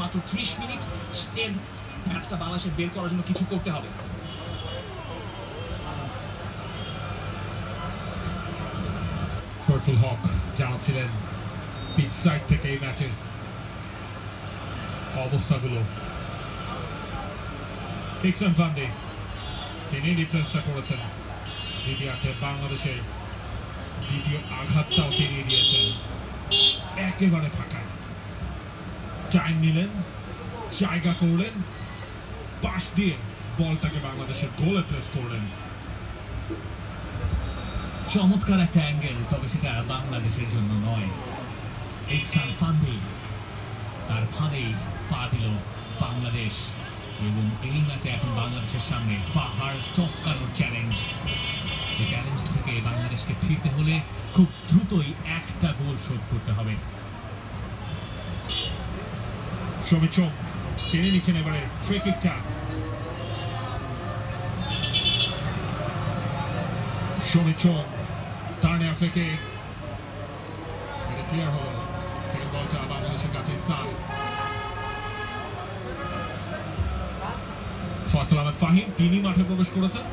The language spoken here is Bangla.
মাত্র 30 মিনিট এর ম্যাচটা বাংলাদেশের বের করার জন্য কিছু করতে হবে। শরীফুল হক জানাচ্ছিলেন পিচ সাইড থেকে এই ম্যাচের অবস্থাগুলো। ইকসান ফান্ডি তিনি ডিফেন্সটা করেছেন দ্বিতীয়ার্ধে, বাংলাদেশের দ্বিতীয় আঘাতটাও ফিরিয়ে দিয়েছেন। একেবারে ফাঁকা টাইম নিলেন, জায়গা করলেন, পাশ দিয়ে বলটাকে বাংলাদেশের গোলে প্রেস করলেন। চমৎকার একটা অ্যাঙ্গেল, তবে সেটা বাংলাদেশের জন্য নয়। ইকসান ফান্ডি তার ফাঁদেই পা দিল বাংলাদেশ, এবং এই ম্যাচে এখন বাংলাদেশের সামনে পাহাড় টপকানোর চ্যালেঞ্জ। এই চ্যালেঞ্জ থেকে বাংলাদেশকে ফিরতে হলে খুব দ্রুতই একটা গোল শোধ করতে হবে। সমিত সোম টেনে নিচ্ছেন এবারে ফ্রি কিকটা। সমিত সোম তার নেওয়া ফ্রি কিক, এটা ক্লিয়ার হলো। সেই বলটা বাংলাদেশের কাছে তার ফয়সাল আহমেদ ফাহিম তিনি মাঠে প্রবেশ করেছেন।